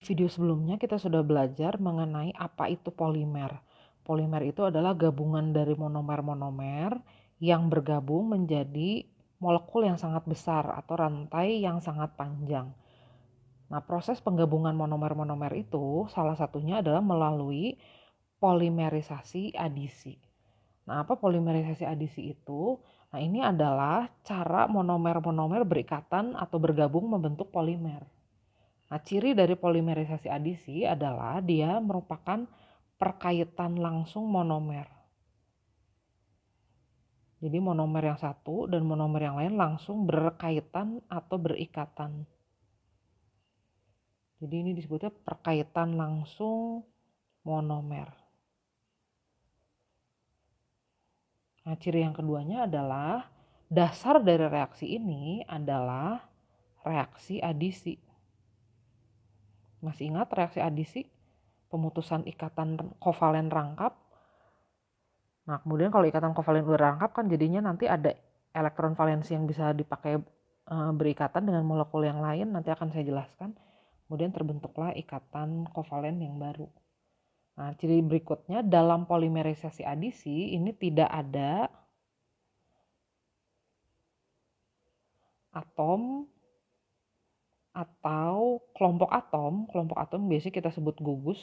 Video sebelumnya kita sudah belajar mengenai apa itu polimer. Polimer itu adalah gabungan dari monomer-monomer yang bergabung menjadi molekul yang sangat besar atau rantai yang sangat panjang. Nah, proses penggabungan monomer-monomer itu salah satunya adalah melalui polimerisasi adisi. Nah, apa polimerisasi adisi itu? Nah, ini adalah cara monomer-monomer berikatan atau bergabung membentuk polimer. Nah, ciri dari polimerisasi adisi adalah dia merupakan perkaitan langsung monomer. Jadi monomer yang satu dan monomer yang lain langsung berkaitan atau berikatan. Jadi ini disebutnya perkaitan langsung monomer. Nah, ciri yang keduanya adalah dasar dari reaksi ini adalah reaksi adisi. Masih ingat reaksi adisi? Pemutusan ikatan kovalen rangkap. Nah, kemudian kalau ikatan kovalen udah rangkap kan jadinya nanti ada elektron valensi yang bisa dipakai berikatan dengan molekul yang lain, nanti akan saya jelaskan. Kemudian terbentuklah ikatan kovalen yang baru. Nah, ciri berikutnya dalam polimerisasi adisi ini tidak ada atom atau kelompok atom biasanya kita sebut gugus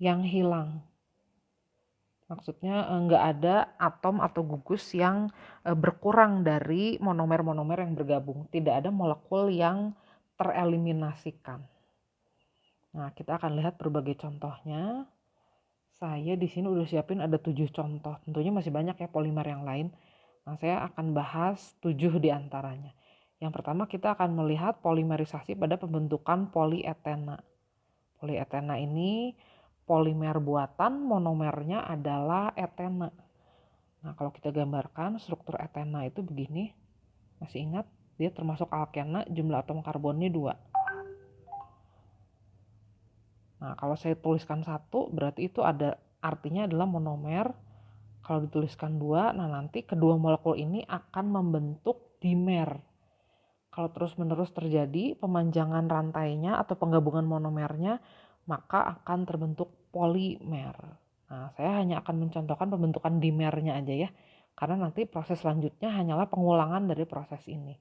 yang hilang. Maksudnya nggak ada atom atau gugus yang berkurang dari monomer-monomer yang bergabung. Tidak ada molekul yang tereliminasikan. Nah, kita akan lihat berbagai contohnya. Saya di sini udah siapin ada 7 contoh. Tentunya masih banyak ya polimer yang lain. Nah, saya akan bahas 7 di antaranya. Yang pertama kita akan melihat polimerisasi pada pembentukan polietena. Polietena ini polimer buatan, monomernya adalah etena. Nah, kalau kita gambarkan struktur etena itu begini. Masih ingat? Dia termasuk alkena, jumlah atom karbonnya 2. Nah, kalau saya tuliskan 1 berarti itu ada artinya adalah monomer. Kalau dituliskan 2, nah nanti kedua molekul ini akan membentuk dimer. Kalau terus-menerus terjadi pemanjangan rantainya atau penggabungan monomernya, maka akan terbentuk polimer. Nah, saya hanya akan mencontohkan pembentukan dimernya aja ya, karena nanti proses selanjutnya hanyalah pengulangan dari proses ini.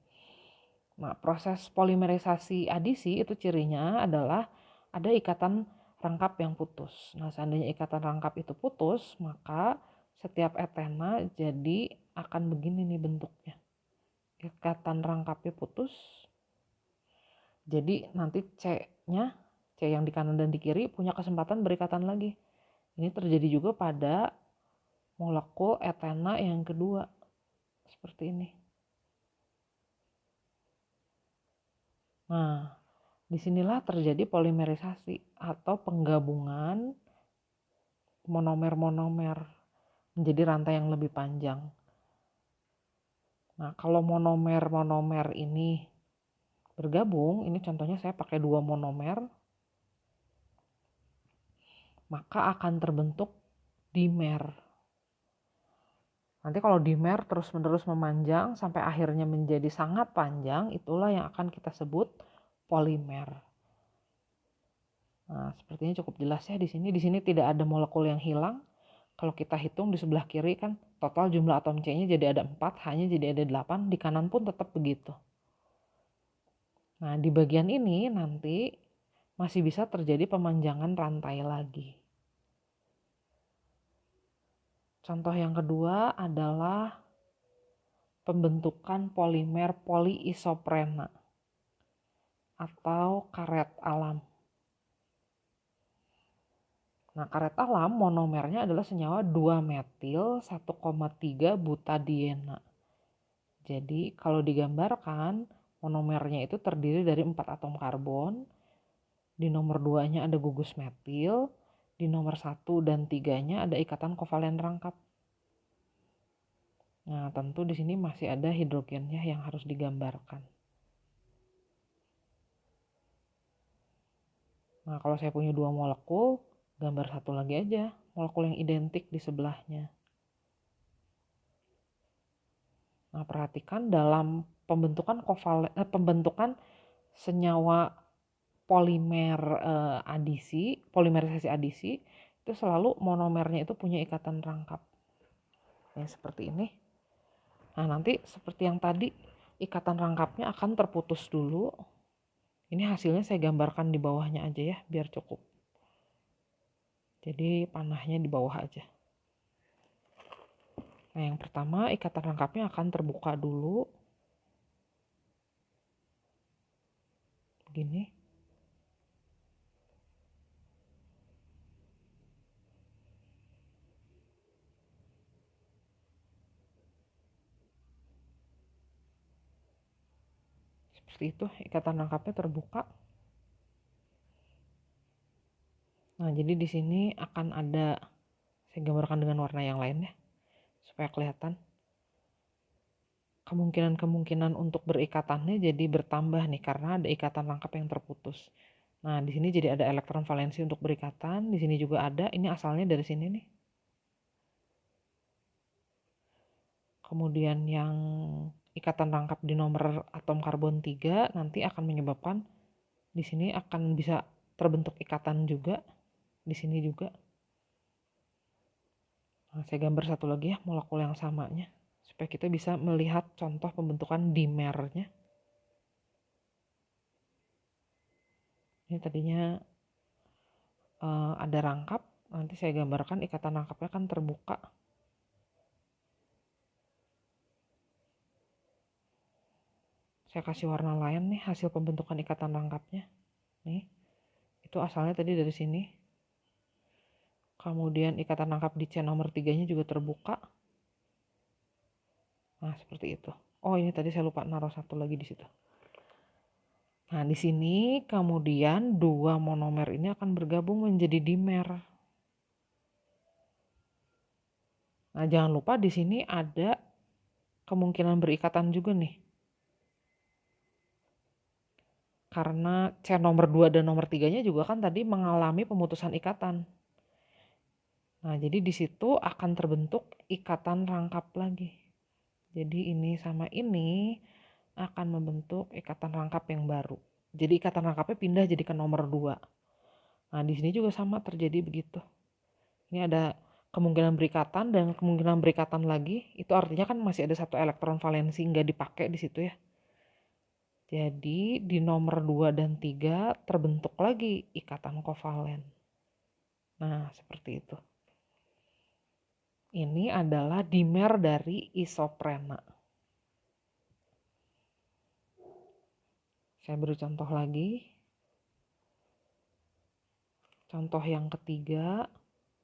Nah, proses polimerisasi adisi itu cirinya adalah ada ikatan rangkap yang putus. Nah, seandainya ikatan rangkap itu putus, maka setiap etena jadi akan begini nih bentuknya. Ikatan rangkapnya putus. Jadi nanti C-nya, C yang di kanan dan di kiri punya kesempatan berikatan lagi. Ini terjadi juga pada molekul etena yang kedua. Seperti ini. Nah, disinilah terjadi polimerisasi atau penggabungan monomer-monomer menjadi rantai yang lebih panjang. Nah, kalau monomer-monomer ini bergabung, ini contohnya saya pakai 2 monomer, maka akan terbentuk dimer. Nanti kalau dimer terus-menerus memanjang sampai akhirnya menjadi sangat panjang, itulah yang akan kita sebut polimer. Nah, sepertinya cukup jelas ya di sini. Di sini tidak ada molekul yang hilang. Kalau kita hitung di sebelah kiri kan total jumlah atom C-nya jadi ada 4, H-nya jadi ada 8, di kanan pun tetap begitu. Nah, di bagian ini nanti masih bisa terjadi pemanjangan rantai lagi. Contoh yang kedua adalah pembentukan polimer poliisoprena atau karet alam. Nah, karet alam monomernya adalah senyawa 2-metil 1,3 butadiena. Jadi kalau digambarkan monomernya itu terdiri dari 4 atom karbon. Di nomor 2-nya ada gugus metil, di nomor 1 dan 3-nya ada ikatan kovalen rangkap. Nah, tentu di sini masih ada hidrogennya yang harus digambarkan. Nah, kalau saya punya 2 molekul, gambar satu lagi aja, molekul yang identik di sebelahnya. Nah, perhatikan dalam pembentukan senyawa polimer polimerisasi adisi itu selalu monomernya itu punya ikatan rangkap. Ya, seperti ini. Nah, nanti seperti yang tadi, ikatan rangkapnya akan terputus dulu. Ini hasilnya saya gambarkan di bawahnya aja ya, biar cukup. Jadi panahnya di bawah aja. Nah, yang pertama ikatan rangkapnya akan terbuka dulu. Begini. Seperti itu, ikatan rangkapnya terbuka. Nah, jadi di sini akan ada, saya gambarkan dengan warna yang lain ya, supaya kelihatan. Kemungkinan-kemungkinan untuk berikatannya jadi bertambah nih, karena ada ikatan rangkap yang terputus. Nah, di sini jadi ada elektron valensi untuk berikatan, di sini juga ada, ini asalnya dari sini nih. Kemudian yang ikatan rangkap di nomor atom karbon 3 nanti akan menyebabkan di sini akan bisa terbentuk ikatan juga, di sini juga. Nah, saya gambar satu lagi ya, molekul yang samanya, supaya kita bisa melihat contoh pembentukan dimernya. Ini tadinya ada rangkap, nanti saya gambarkan ikatan rangkapnya kan terbuka. Saya kasih warna lain nih, hasil pembentukan ikatan rangkapnya. Nih, itu asalnya tadi dari sini. Kemudian ikatan rangkap di C nomor 3-nya juga terbuka. Nah, seperti itu. Oh, ini tadi saya lupa naruh satu lagi di situ. Nah, di sini kemudian dua monomer ini akan bergabung menjadi dimer. Nah, jangan lupa di sini ada kemungkinan berikatan juga nih. Karena C nomor 2 dan nomor 3-nya juga kan tadi mengalami pemutusan ikatan. Nah, jadi di situ akan terbentuk ikatan rangkap lagi. Jadi ini sama ini akan membentuk ikatan rangkap yang baru. Jadi ikatan rangkapnya pindah jadi ke nomor 2. Nah, di sini juga sama terjadi begitu. Ini ada kemungkinan berikatan dan kemungkinan berikatan lagi. Itu artinya kan masih ada satu elektron valensi nggak dipakai di situ ya. Jadi di nomor 2 dan 3 terbentuk lagi ikatan kovalen. Nah, seperti itu. Ini adalah dimer dari isoprena. Saya beri contoh lagi. Contoh yang ketiga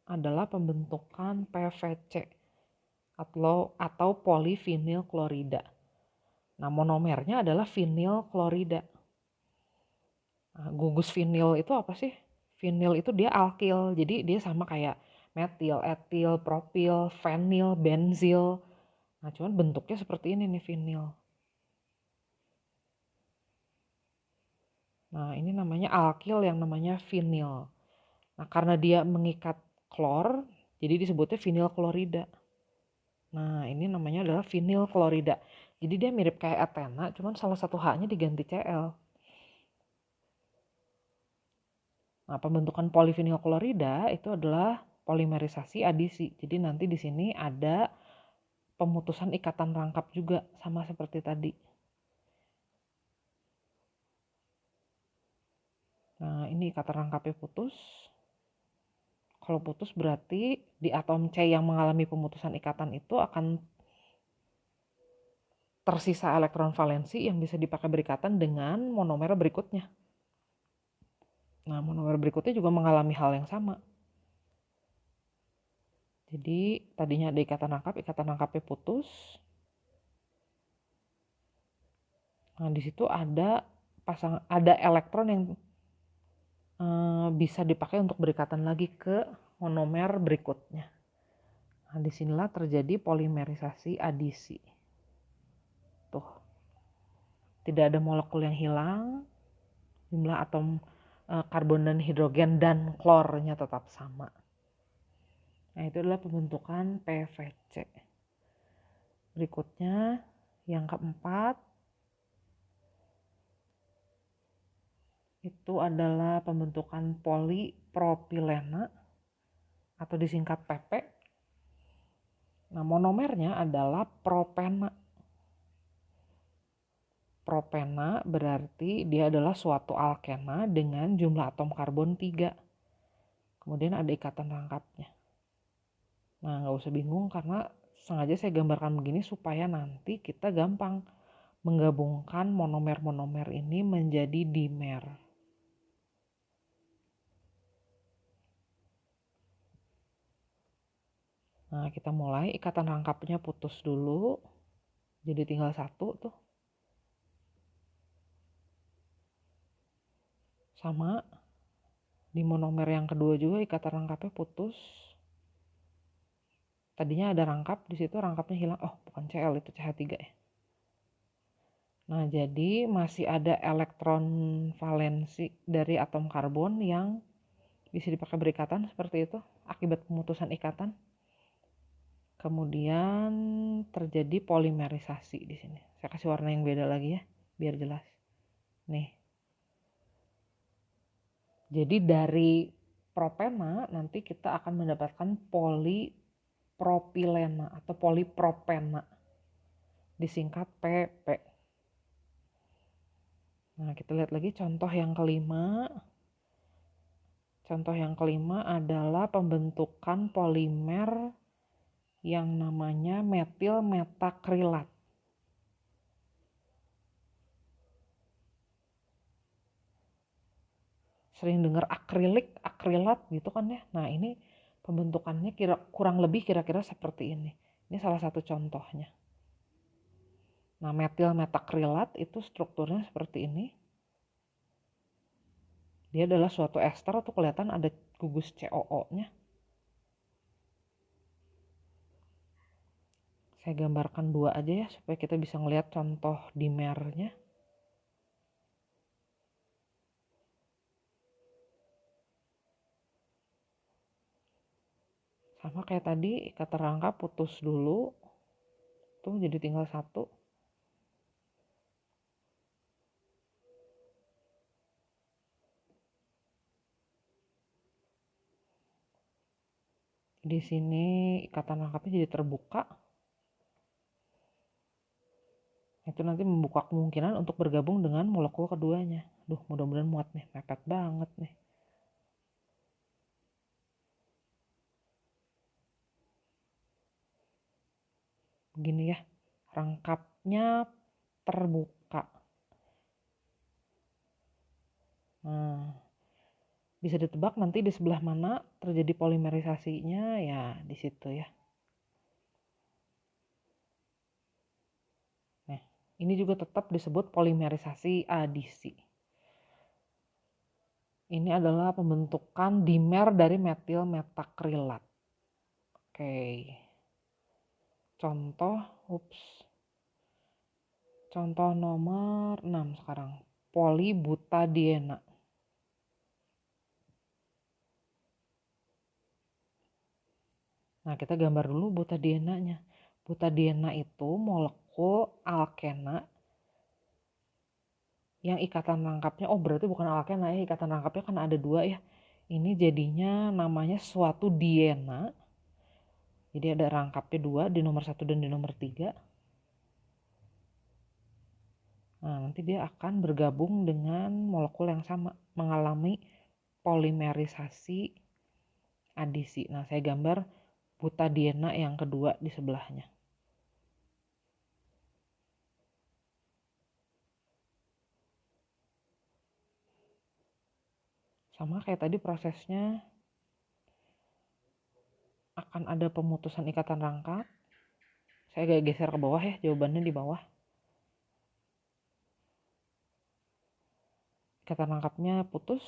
adalah pembentukan PVC atau polivinil klorida. Nah, monomernya adalah vinil klorida. Nah, gugus vinil itu apa sih? Vinil itu dia alkil, jadi dia sama kayak metil, etil, propil, fenil, benzil. Nah, cuman bentuknya seperti ini nih vinil. Nah, ini namanya alkil yang namanya vinil. Nah, karena dia mengikat klor, jadi disebutnya vinil klorida. Nah, ini namanya adalah vinil klorida. Jadi dia mirip kayak etena, cuman salah satu H-nya diganti Cl. Nah, pembentukan polivinil klorida itu adalah polimerisasi adisi. Jadi nanti di sini ada pemutusan ikatan rangkap juga sama seperti tadi. Nah, ini ikatan rangkapnya putus. Kalau putus berarti di atom C yang mengalami pemutusan ikatan itu akan tersisa elektron valensi yang bisa dipakai berikatan dengan monomer berikutnya. Nah, monomer berikutnya juga mengalami hal yang sama. Jadi tadinya ada ikatan rangkapnya putus. Nah, di situ ada elektron yang bisa dipakai untuk berikatan lagi ke monomer berikutnya. Nah, disinilah terjadi polimerisasi adisi. Tuh, tidak ada molekul yang hilang, jumlah atom karbon dan hidrogen dan klornya tetap sama. Nah, itu adalah pembentukan PVC. Berikutnya, yang keempat, itu adalah pembentukan polipropilena atau disingkat PP. Nah, monomernya adalah propena. Propena berarti dia adalah suatu alkena dengan jumlah atom karbon 3. Kemudian ada ikatan rangkapnya. Nah, nggak usah bingung karena sengaja saya gambarkan begini supaya nanti kita gampang menggabungkan monomer-monomer ini menjadi dimer. Nah, kita mulai, ikatan rangkapnya putus dulu. Jadi tinggal satu tuh. Sama di monomer yang kedua juga ikatan rangkapnya putus. Tadinya ada rangkap, di situ rangkapnya hilang. Oh, bukan Cl, itu CH3 ya. Nah, jadi masih ada elektron valensi dari atom karbon yang bisa dipakai berikatan seperti itu akibat pemutusan ikatan. Kemudian terjadi polimerisasi di sini. Saya kasih warna yang beda lagi ya, biar jelas. Nih. Jadi dari propena nanti kita akan mendapatkan polipropilena atau polipropena. Disingkat PP. Nah, kita lihat lagi contoh yang kelima. Contoh yang kelima adalah pembentukan polimer yang namanya metil metakrilat. Sering dengar akrilik, akrilat gitu kan ya. Nah, ini pembentukannya kurang lebih kira-kira seperti ini. Ini salah satu contohnya. Nah, metil metakrilat itu strukturnya seperti ini. Dia adalah suatu ester tuh kelihatan ada gugus COO-nya. Saya gambarkan dua aja ya supaya kita bisa ngelihat contoh dimernya. Sama kayak tadi, ikatan rangkap putus dulu. Tuh jadi tinggal satu. Di sini ikatan rangkapnya jadi terbuka. Itu nanti membuka kemungkinan untuk bergabung dengan molekul keduanya. Duh, mudah-mudahan muat nih, mepet banget nih. Begini ya, rangkapnya terbuka. Nah, bisa ditebak nanti di sebelah mana terjadi polimerisasinya, ya di situ ya. Nah, ini juga tetap disebut polimerisasi adisi. Ini adalah pembentukan dimer dari metil metakrilat. Oke. Contoh nomor 6 sekarang. Polibutadiena. Nah, kita gambar dulu butadienanya. Butadiena itu molekul alkena yang ikatan rangkapnya, oh berarti bukan alkena ya, ikatan rangkapnya kan ada dua ya. Ini jadinya namanya suatu diena. Jadi ada rangkapnya dua di nomor 1 dan di nomor 3. Nah, nanti dia akan bergabung dengan molekul yang sama, mengalami polimerisasi adisi. Nah, saya gambar butadiena yang kedua di sebelahnya. Sama kayak tadi prosesnya, akan ada pemutusan ikatan rangkap. Saya agak geser ke bawah ya, jawabannya di bawah. Ikatan rangkapnya putus.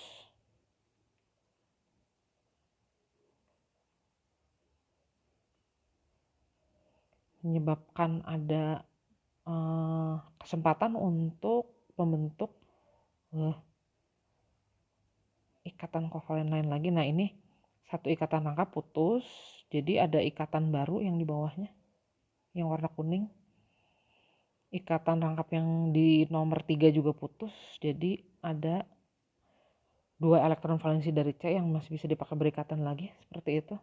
Menyebabkan ada kesempatan untuk membentuk ikatan kovalen lain lagi. Nah, ini satu ikatan rangkap putus, jadi ada ikatan baru yang di bawahnya, yang warna kuning. Ikatan rangkap yang di nomor 3 juga putus, jadi ada 2 elektron valensi dari C yang masih bisa dipakai berikatan lagi, seperti itu.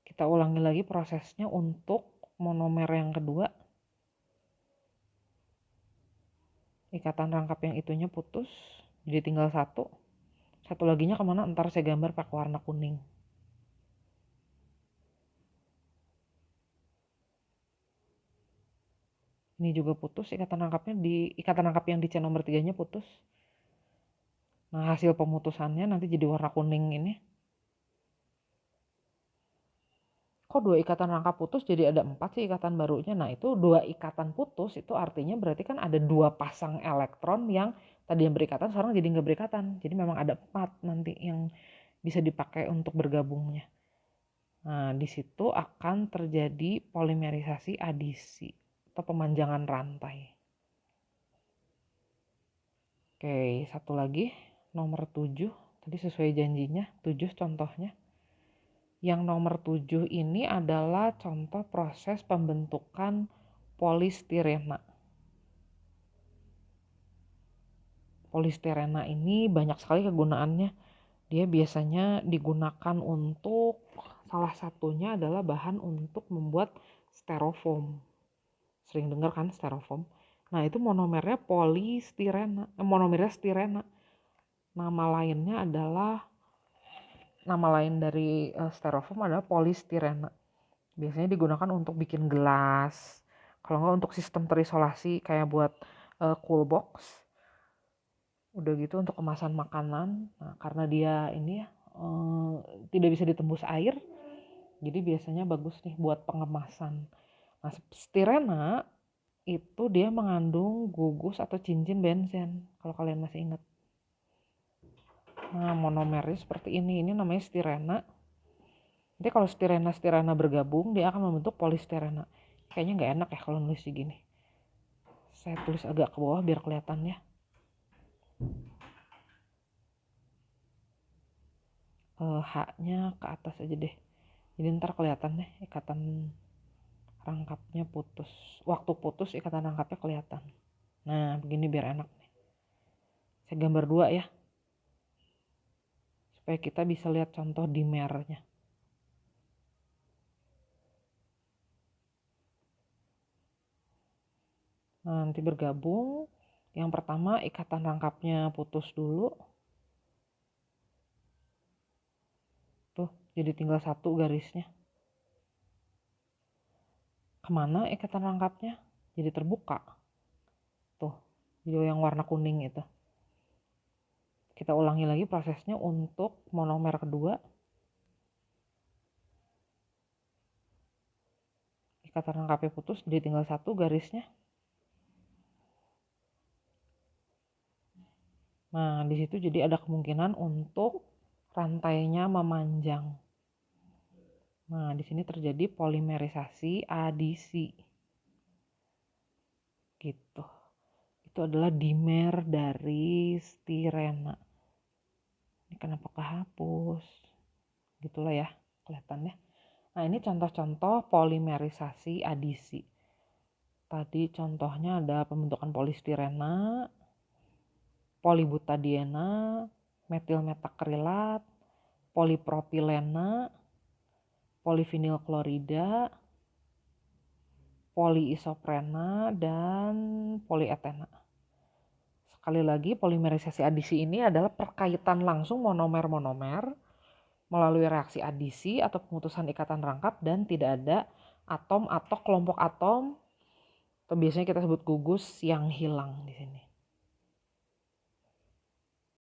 Kita ulangi lagi prosesnya untuk monomer yang kedua. Ikatan rangkap yang itunya putus, jadi tinggal satu. Satu laginya kemana? Ntar saya gambar pakai warna kuning. Ini juga putus, ikatan rangkap yang di C nomor 3-nya putus. Nah, hasil pemutusannya nanti jadi warna kuning ini. Kok 2 ikatan rangkap putus jadi ada 4 sih ikatan barunya? Nah, itu 2 ikatan putus itu artinya berarti kan ada 2 pasang elektron yang tadi yang berikatan sekarang jadi nggak berikatan. Jadi memang ada 4 nanti yang bisa dipakai untuk bergabungnya. Nah, di situ akan terjadi polimerisasi adisi atau pemanjangan rantai. Oke, satu lagi, nomor 7. Tadi sesuai janjinya, 7 contohnya. Yang nomor 7 ini adalah contoh proses pembentukan polistirena. Polistirena ini banyak sekali kegunaannya. Dia biasanya digunakan untuk, salah satunya adalah bahan untuk membuat styrofoam. Sering dengar kan styrofoam? Nah, itu monomernya polistirena, monomernya stirena. Nama lain dari styrofoam adalah polistirena. Biasanya digunakan untuk bikin gelas. Kalau nggak untuk sistem terisolasi kayak buat cool box. Udah gitu untuk kemasan makanan. Nah, karena dia ini tidak bisa ditembus air, jadi biasanya bagus nih buat pengemasan. Nah, stirena itu dia mengandung gugus atau cincin benzen, kalau kalian masih ingat. Nah, monomernya seperti ini namanya stirena. Nanti kalau stirena bergabung, dia akan membentuk polistirena. Kayaknya nggak enak ya kalau nulis gini. Saya tulis agak ke bawah biar kelihatan ya. H-nya ke atas aja deh. Jadi ntar kelihatan deh ikatan rangkapnya putus. Waktu putus ikatan rangkapnya kelihatan. Nah, begini biar enak nih. Saya gambar 2 ya. Supaya kita bisa lihat contoh dimernya. Nah, nanti bergabung. Yang pertama ikatan rangkapnya putus dulu. Tuh, jadi tinggal satu garisnya. Kemana ikatan rangkapnya? Jadi terbuka. Tuh, jadi yang warna kuning itu. Kita ulangi lagi prosesnya untuk monomer kedua. Ikatan rangkapnya putus, jadi tinggal satu garisnya. Nah, di situ jadi ada kemungkinan untuk rantainya memanjang. Nah, di sini terjadi polimerisasi adisi. Gitu. Itu adalah dimer dari stirena. Ini kenapa kehapus? Gitulah ya, kelihatannya. Nah, ini contoh-contoh polimerisasi adisi. Tadi contohnya ada pembentukan polistirena, polibutadiena, metilmetakrilat, polipropilena, polivinil klorida, poliisoprena, dan polietena. Sekali lagi, polimerisasi adisi ini adalah perkaitan langsung monomer-monomer melalui reaksi adisi atau pemutusan ikatan rangkap dan tidak ada atom atau kelompok atom, atau biasanya kita sebut gugus, yang hilang di sini.